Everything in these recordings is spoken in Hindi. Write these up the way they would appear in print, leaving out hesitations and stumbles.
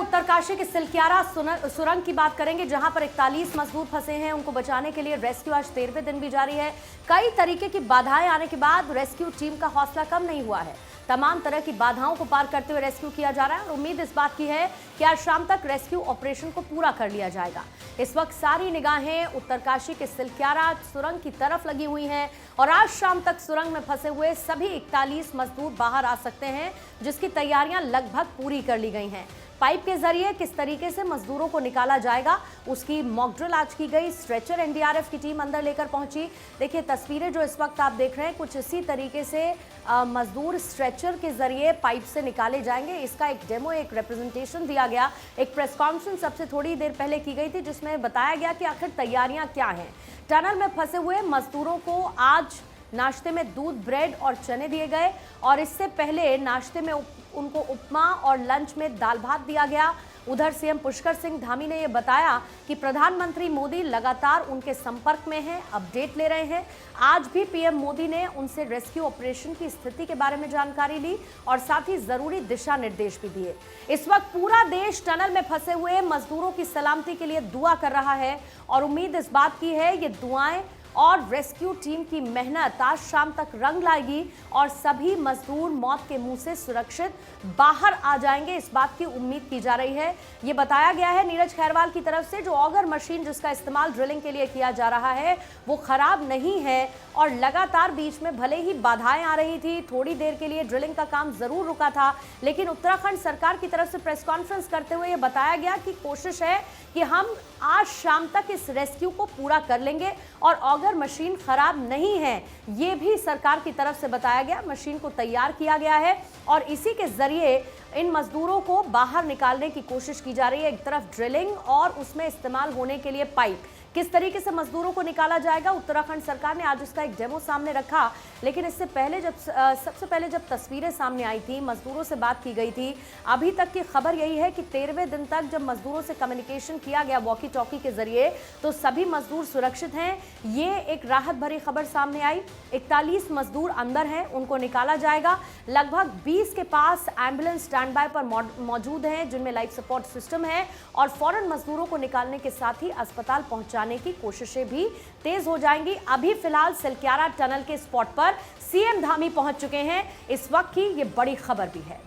उत्तरकाशी के सिलक्यारा सुरंग की बात करेंगे, जहां पर 41 मजदूर फंसे हैं। उनको बचाने के लिए रेस्क्यू आज 13वें दिन भी जारी है। कई तरीके की बाधाएं आने के बाद रेस्क्यू टीम का हौसला कम नहीं हुआ है। तमाम तरह की बाधाओं को पार करते हुए रेस्क्यू किया जा रहा है और उम्मीद इस बात की है कि आज शाम तक रेस्क्यू ऑपरेशन को पूरा कर लिया जाएगा। इस वक्त सारी निगाहें उत्तरकाशी के सिलक्यारा सुरंग की तरफ लगी हुई हैं और आज शाम तक सुरंग में फंसे हुए सभी 41 मजदूर बाहर आ सकते हैं, जिसकी तैयारियां लगभग पूरी कर ली गई हैं। पाइप के जरिए किस तरीके से मजदूरों को निकाला जाएगा, उसकी मॉक ड्रिल आज की गई। स्ट्रेचर एनडीआरएफ की टीम अंदर लेकर पहुंची। देखिए तस्वीरें जो इस वक्त आप देख रहे हैं, कुछ इसी तरीके से मजदूर स्ट्रेचर के जरिए पाइप से निकाले जाएंगे। इसका एक डेमो, एक रिप्रेजेंटेशन दिया गया। एक प्रेस कॉन्फ्रेंस सबसे थोड़ी देर पहले की गई थी, जिसमें बताया गया कि आखिर तैयारियां क्या हैं। टनल में फंसे हुए मजदूरों को आज नाश्ते में दूध, ब्रेड और चने दिए गए और इससे पहले नाश्ते में उनको उपमा और लंच में दाल भात दिया गया। उधर सीएम पुष्कर सिंह धामी ने यह बताया कि प्रधानमंत्री मोदी लगातार उनके संपर्क में हैं, अपडेट ले रहे हैं। आज भी पीएम मोदी ने उनसे रेस्क्यू ऑपरेशन की स्थिति के बारे में जानकारी ली और साथ ही जरूरी दिशा निर्देश भी दिए। इस वक्त पूरा देश टनल में फंसे हुए मजदूरों की सलामती के लिए दुआ कर रहा है और उम्मीद इस बात की है ये दुआएं और रेस्क्यू टीम की मेहनत आज शाम तक रंग लाएगी और सभी मजदूर मौत के मुंह से सुरक्षित बाहर आ जाएंगे। इस बात की उम्मीद की जा रही है। ये बताया गया है नीरज खैरवाल की तरफ से, जो ऑगर मशीन जिसका इस्तेमाल ड्रिलिंग के लिए किया जा रहा है वो खराब नहीं है और लगातार बीच में भले ही बाधाएं आ रही थी, थोड़ी देर के लिए ड्रिलिंग का काम जरूर रुका था, लेकिन उत्तराखंड सरकार की तरफ से प्रेस कॉन्फ्रेंस करते हुए यह बताया गया कि कोशिश है कि हम आज शाम तक इस रेस्क्यू को पूरा कर लेंगे और ऑगर मशीन खराब नहीं है, ये भी सरकार की तरफ से बताया गया। मशीन को तैयार किया गया है और इसी के जरिए इन मजदूरों को बाहर निकालने की कोशिश की जा रही है। एक तरफ ड्रिलिंग और उसमें इस्तेमाल होने के लिए पाइप, किस तरीके से मजदूरों को निकाला जाएगा उत्तराखंड सरकार ने आज इसका एक डेमो सामने रखा। लेकिन इससे पहले सबसे पहले जब तस्वीरें सामने आई थी, मजदूरों से बात की गई थी, अभी तक की खबर यही है कि 13वें दिन तक जब मजदूरों से कम्युनिकेशन किया गया वॉकी टॉकी के जरिए, तो सभी मजदूर सुरक्षित हैं। ये एक राहत भरी खबर सामने आई। 41 मजदूर अंदर हैं, उनको निकाला जाएगा। लगभग 20 के पास एम्बुलेंस स्टैंड बाय पर मौजूद हैं, जिनमें लाइफ सपोर्ट सिस्टम है और फौरन मजदूरों को निकालने के साथ ही अस्पताल पहुंचाने की कोशिशें भी तेज हो जाएंगी। अभी फिलहाल सिलक्यारा टनल के स्पॉट पर सीएम धामी पहुंच चुके हैं। इस वक्त की ये बड़ी खबर भी है।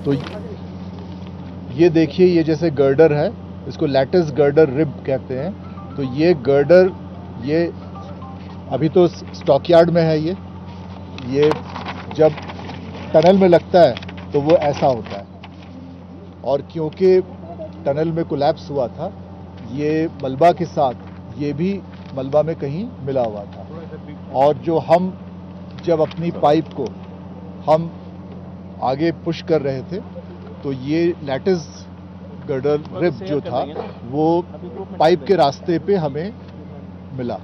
तो ये देखिए, ये जैसे गर्डर है, इसको लैटिस गर्डर रिब कहते हैं। तो ये गर्डर, ये अभी तो स्टॉकयार्ड में है। ये जब टनल में लगता है तो वो ऐसा होता है और क्योंकि टनल में कोलैप्स हुआ था, ये मलबा के साथ ये भी मलबा में कहीं मिला हुआ था और जब अपनी पाइप को हम आगे पुश कर रहे थे तो ये लैटिस गर्डर रिब जो था वो पाइप के रास्ते पे हमें मिला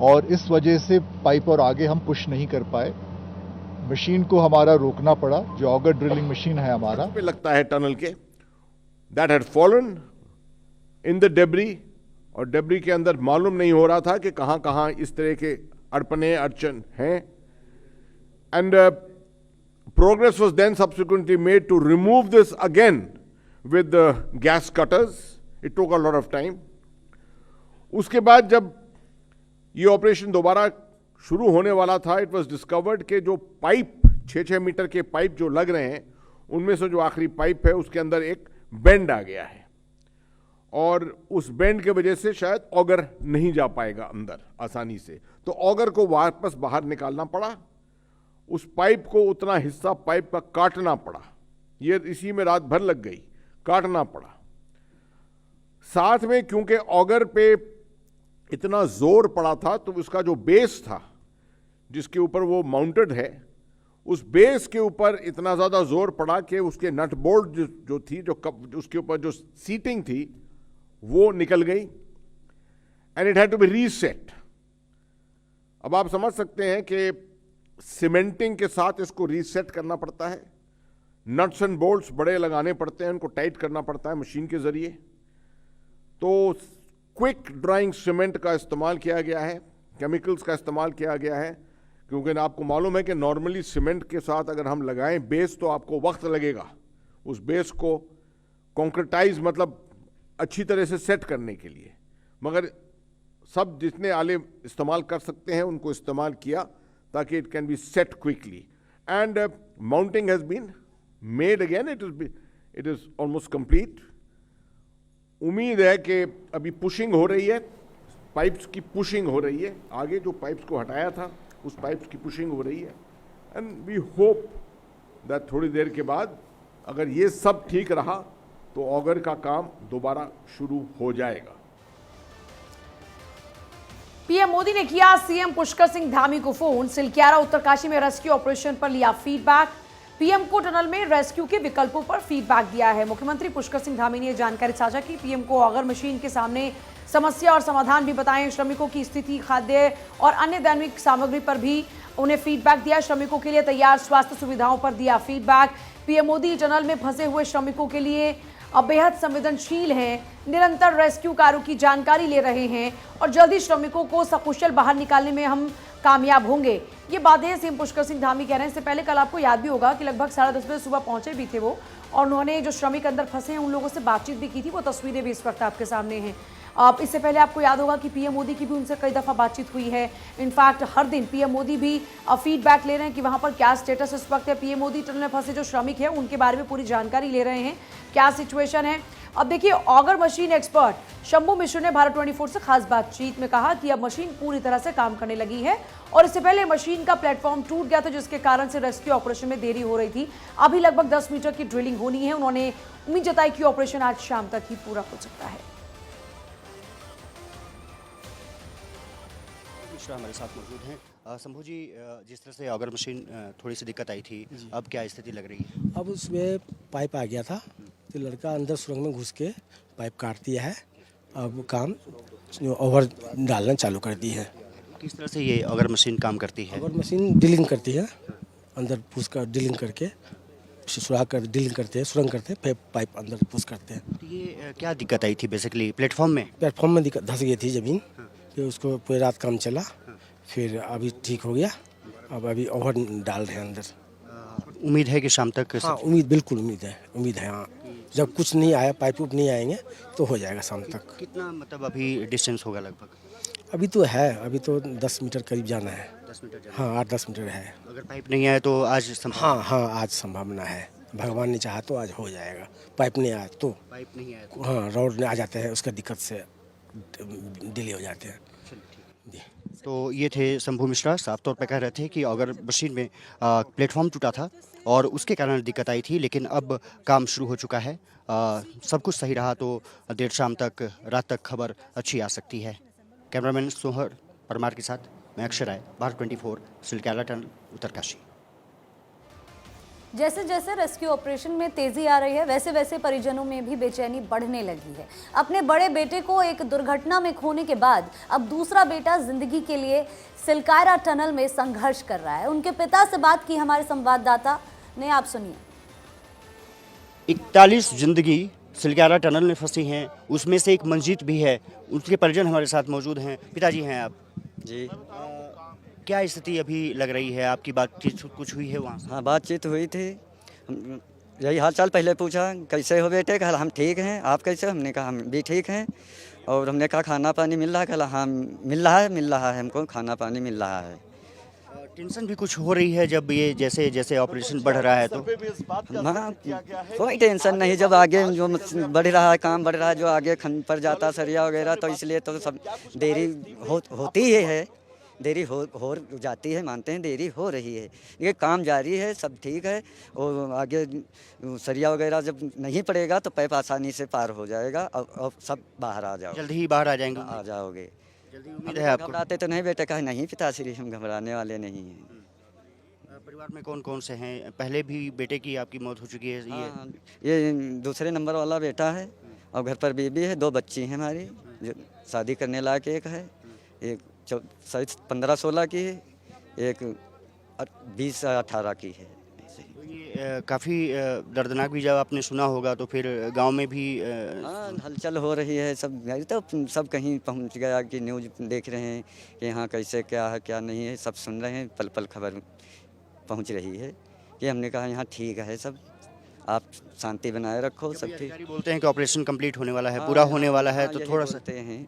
और इस वजह से पाइप और आगे हम पुश नहीं कर पाए। मशीन को हमारा रोकना पड़ा, जो ऑगर ड्रिलिंग मशीन है हमारा पे लगता है टनल के, that had fallen in the debris, और डेब्री के अंदर मालूम नहीं हो रहा था कि कहां कहां इस तरह के अड़पने अड़चन हैं। And progress was then subsequently made to remove this again with gas cutters. It took a lot of time. उसके बाद जब ये ऑपरेशन दोबारा शुरू होने वाला था, इट वाज डिस्कवर्ड कि जो पाइप 6-6 मीटर के पाइप जो लग रहे हैं, उनमें से जो आखिरी पाइप है उसके अंदर एक बेंड आ गया है और उस बेंड के वजह से शायद ऑगर नहीं जा पाएगा अंदर आसानी से। तो ऑगर को वापस बाहर निकालना पड़ा। उस पाइप को, उतना हिस्सा पाइप का काटना पड़ा। ये इसी में रात भर लग गई, काटना पड़ा। साथ में क्योंकि ऑगर पे इतना जोर पड़ा था तो उसका जो बेस था जिसके ऊपर वो माउंटेड है, उस बेस के ऊपर इतना ज़्यादा जोर पड़ा कि उसके नट बोल्ट जो थी, उसके ऊपर जो सीटिंग थी वो निकल गई and it had to be reset. अब आप समझ सकते हैं कि सीमेंटिंग के साथ इसको रीसेट करना पड़ता है। नट्स एंड बोल्ट्स बड़े लगाने पड़ते हैं, उनको टाइट करना पड़ता है मशीन के जरिए। तो क्विक ड्राइंग सीमेंट का इस्तेमाल किया गया है, केमिकल्स का इस्तेमाल किया गया है। क्योंकि आपको मालूम है कि नॉर्मली सीमेंट के साथ अगर हम लगाएं बेस तो आपको वक्त लगेगा उस बेस को कॉन्क्रीटाइज मतलब अच्छी तरह से सेट करने के लिए, मगर सब जितने आले इस्तेमाल कर सकते हैं उनको इस्तेमाल किया ताकि it can be set quickly and mounting has been made again, it is almost complete. उम्मीद है कि अभी पुशिंग हो रही है, पाइप्स की पुशिंग हो रही है, आगे जो पाइप्स को हटाया था उस पाइप्स की पुशिंग हो रही है एंड वी होप दैट थोड़ी देर के बाद अगर ये सब ठीक रहा तो ऑगर का काम दोबारा शुरू हो जाएगा। पीएम मोदी ने किया सीएम पुष्कर सिंह धामी को फोन, सिलक्यारा उत्तरकाशी में रेस्क्यू ऑपरेशन पर लिया फीडबैक। पीएम को टनल में रेस्क्यू के विकल्पों पर फीडबैक दिया है। मुख्यमंत्री पुष्कर सिंह धामी ने यह जानकारी साझा की। पीएम को ऑगर मशीन के सामने समस्या और समाधान भी बताएं। श्रमिकों की स्थिति, खाद्य और अन्य दैनिक सामग्री पर भी उन्हें फीडबैक दिया। श्रमिकों के लिए तैयार स्वास्थ्य सुविधाओं पर दिया फीडबैक। पीएम मोदी टनल में फंसे हुए श्रमिकों के लिए अब बेहद संवेदनशील हैं, निरंतर रेस्क्यू कार्यों की जानकारी ले रहे हैं और जल्द ही श्रमिकों को सकुशल बाहर निकालने में हम कामयाब होंगे। ये बातें सीएम पुष्कर सिंह धामी कह रहे हैं। इससे पहले कल आपको याद भी होगा कि लगभग 10:30 बजे सुबह पहुंचे भी थे वो, और उन्होंने जो श्रमिक अंदर फंसे हैं उन लोगों से बातचीत भी की थी। वो तस्वीरें भी इस वक्त आपके सामने हैं। इससे पहले आपको याद होगा कि पीएम मोदी की भी उनसे कई दफ़ा बातचीत हुई है। इनफैक्ट हर दिन पीएम मोदी भी फीडबैक ले रहे हैं कि वहां पर क्या स्टेटस इस वक्त है। पीएम मोदी टनल में फंसे जो श्रमिक हैं उनके बारे में पूरी जानकारी ले रहे हैं, क्या सिचुएशन है। अब देखिए, ऑगर मशीन एक्सपर्ट शंभू मिश्र ने भारत 24 से खास बातचीत में कहा कि अब मशीन पूरी तरह से काम करने लगी है और इससे पहले मशीन का प्लेटफॉर्म टूट गया था जिसके कारण से रेस्क्यू ऑपरेशन में देरी हो रही थी। अभी लगभग 10 मीटर की ड्रिलिंग होनी है। उन्होंने उम्मीद जताई कि ऑपरेशन आज शाम तक ही पूरा हो सकता है। मिश्रा हमारे साथ मौजूद हैं। शंभू जी, जिस तरह से ऑगर मशीन थोड़ी सी दिक्कत आई थी, अब क्या स्थिति लग रही है? अब उसमें पाइप आ गया था तो लड़का अंदर सुरंग में घुस के पाइप काट दिया है। अब काम ओवर डालना चालू कर दी है। किस तरह से ये ऑगर मशीन काम करती है? ओवर मशीन ड्रिलिंग करती है, अंदर पुश कर ड्रिलिंग करके सुराख कर ड्रिलिंग करते हैं, सुरंग करते हैं, फिर पाइप अंदर पुश करते हैं। तो ये क्या दिक्कत आई थी बेसिकली प्लेटफॉर्म में? प्लेटफॉर्म में दिक्कत धंस गई थी ज़मीन, फिर उसको पूरी रात काम चला, फिर अभी ठीक हो गया। अब अभी ओवर डाल रहे हैं अंदर। उम्मीद है कि शाम तक? हाँ, उम्मीद, बिल्कुल उम्मीद है। हाँ, जब कुछ नहीं आया, पाइप नहीं आएंगे तो हो जाएगा शाम तक। कितना मतलब अभी डिस्टेंस होगा लगभग? अभी तो है, अभी तो 10 मीटर करीब जाना है। 10 मीटर जाना? हाँ, 8-10 मीटर है। अगर पाइप नहीं आया तो आज हाँ, आज संभावना है। भगवान ने चाहा तो आज हो जाएगा। पाइप नहीं आया तो? पाइप नहीं आया तो? हाँ, रोड आ जाते हैं, उसका दिक्कत से डिले हो जाते हैं। जी। तो ये थे शंभू मिश्रा, साफ तौर पर कह रहे थे कि ऑगर मशीन में प्लेटफॉर्म टूटा था और उसके कारण दिक्कत आई थी, लेकिन अब काम शुरू हो चुका है। सब कुछ सही रहा तो देर शाम तक, रात तक खबर अच्छी आ सकती है। कैमरामैन सोहर परमार के साथ मैं अक्षर राय, भारत 24, सिलक्यारा टनल, उत्तरकाशी। जैसे जैसे रेस्क्यू ऑपरेशन में तेजी आ रही है वैसे वैसे परिजनों में भी बेचैनी बढ़ने लगी है। अपने बड़े बेटे को एक दुर्घटना में खोने के बाद अब दूसरा बेटा जिंदगी के लिए सिलक्यारा टनल में संघर्ष कर रहा है। उनके पिता से बात की हमारे संवाददाता ने, आप सुनिए। 41 जिंदगी सिलक्यारा टनल में फंसी हैं, उसमें से एक मंजीत भी है। उसके परिजन हमारे साथ मौजूद हैं। पिताजी हैं आप? जी। क्या स्थिति अभी लग रही है? आपकी बातचीत कुछ हुई है वहाँ? हाँ, बातचीत हुई थी। यही हाल चाल पहले पूछा, कैसे हो बेटे? कहा हम ठीक हैं, आप कैसे? हमने कहा हम भी ठीक हैं। और हमने कहा खाना पानी मिल रहा है? कहा हाँ मिल रहा है, हमको खाना पानी मिल रहा है। टेंशन भी कुछ हो रही है जब ये जैसे जैसे ऑपरेशन बढ़ रहा है तो? हाँ, कोई टेंशन नहीं। जब आगे जो बढ़ रहा है, काम बढ़ रहा है, जो आगे खन पर जाता सरिया वगैरह, तो इसलिए तो सब देरी होती ही है। देरी हो जाती है, मानते हैं देरी हो रही है। ये काम जारी है, सब ठीक है। और आगे सरिया वगैरह जब नहीं पड़ेगा तो पाइप आसानी से पार हो जाएगा और सब बाहर आ जाओ। जल्द ही बाहर आ जाएंगे? आ जाओगे। जल्दी उम्मीद है आपको? घबराते तो नहीं बेटे? कहा नहीं पिताश्री, हम घबराने वाले नहीं हैं। परिवार में कौन कौन से हैं? पहले भी बेटे की आपकी मौत हो चुकी है? हाँ, ये दूसरे नंबर वाला बेटा है और घर पर बीबी है, 2 बच्ची हैं हमारी जो शादी करने लायक। एक है, एक 15-16 की है, एक 20-18 की है। तो ये काफ़ी दर्दनाक भी जब आपने सुना होगा तो फिर गांव में भी हाँ हलचल हो रही है, सब तो सब कहीं पहुंच गया कि न्यूज़ देख रहे हैं कि यहाँ कैसे क्या है क्या नहीं है, सब सुन रहे हैं, पल पल खबर पहुंच रही है कि हमने कहा यहाँ ठीक है सब, आप शांति बनाए रखो, सब ठीक। अधिकारी बोलते हैं कि ऑपरेशन कंप्लीट होने वाला है, पूरा होने वाला है, तो यही थोड़ा सा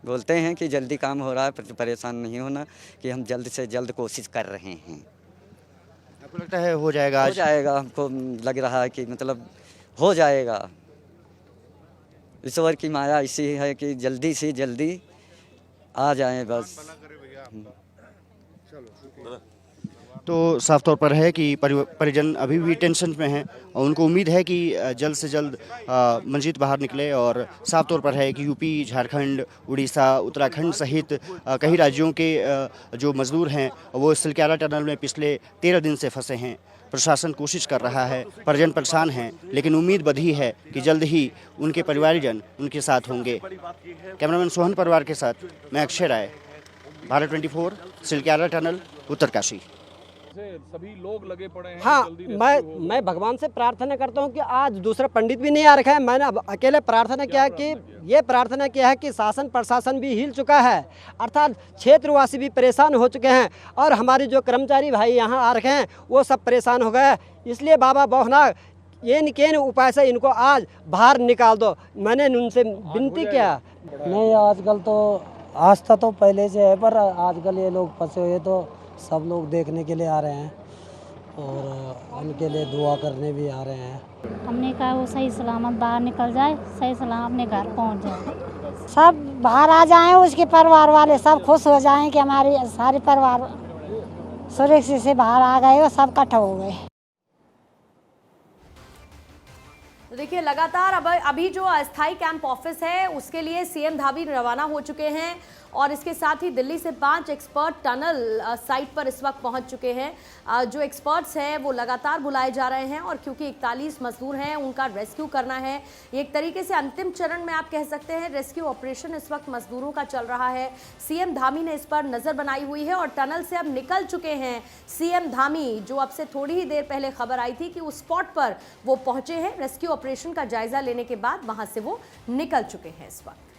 बोलते हैं कि जल्दी काम हो रहा है, परेशान नहीं होना, कि हम जल्द से जल्द कोशिश कर रहे हैं। आपको लगता है हो जाएगा हो आज? जाएगा, हमको लग रहा है कि मतलब हो जाएगा। ईश्वर की माया ऐसी है कि जल्दी से जल्दी आ जाए बस। तो साफ तौर पर है कि परिजन अभी भी टेंशन में हैं और उनको उम्मीद है कि जल्द से जल्द मंजीत बाहर निकले। और साफ तौर पर है कि यूपी, झारखंड, उड़ीसा, उत्तराखंड सहित कई राज्यों के जो मजदूर हैं वो सिलक्यारा टनल में पिछले 13 दिन से फंसे हैं। प्रशासन कोशिश कर रहा है, परिजन परेशान हैं, लेकिन उम्मीद बधी है कि जल्द ही उनके परिवारजन उनके साथ होंगे। कैमरामैन सोहन परिवार के साथ मैं अक्षय राय, भारत 24, सिलक्यारा टनल, उत्तरकाशी। सभी लोग लगे पड़े हैं। हाँ, मैं भगवान से प्रार्थना करता हूँ कि आज दूसरा पंडित भी नहीं आ रखा है। मैंने अब अकेले प्रार्थना किया कि ये प्रार्थना किया है कि शासन प्रशासन भी हिल चुका है, अर्थात क्षेत्रवासी भी परेशान हो चुके हैं और हमारे जो कर्मचारी भाई यहाँ आ रखे हैं वो सब परेशान हो गए। इसलिए बाबा बहुनाग ये उपाय से इनको आज बाहर निकाल दो, मैंने उनसे विनती किया। नहीं, आजकल तो आस्था तो पहले से है, पर आजकल ये लोग फंसे हुए तो सब लोग देखने के लिए आ रहे हैं और उनके लिए दुआ करने भी आ रहे हैं। हमने कहा वो सही सलामत बाहर निकल जाए, सही सलामत अपने घर पहुंच जाए, सब बाहर आ जाएं, उसके परिवार वाले सब खुश हो जाएं कि हमारे सारे परिवार सुरक्षित से बाहर आ गए और सब इकट्ठा हो गए। तो देखिए लगातार अभी जो अस्थाई कैंप ऑफिस है उसके लिए सीएम धामी रवाना हो चुके हैं और इसके साथ ही दिल्ली से 5 एक्सपर्ट टनल साइट पर इस वक्त पहुंच चुके हैं। जो एक्सपर्ट्स हैं वो लगातार बुलाए जा रहे हैं और क्योंकि 41 मजदूर हैं उनका रेस्क्यू करना है। एक तरीके से अंतिम चरण में आप कह सकते हैं रेस्क्यू ऑपरेशन इस वक्त मजदूरों का चल रहा है। सीएम धामी ने इस पर नजर बनाई हुई है और टनल से अब निकल चुके हैं सीएम धामी, जो अब से थोड़ी ही देर पहले खबर आई थी कि उस स्पॉट पर वो पहुंचे हैं। रेस्क्यू ऑपरेशन का जायजा लेने के बाद वहां से वो निकल चुके हैं इस वक्त।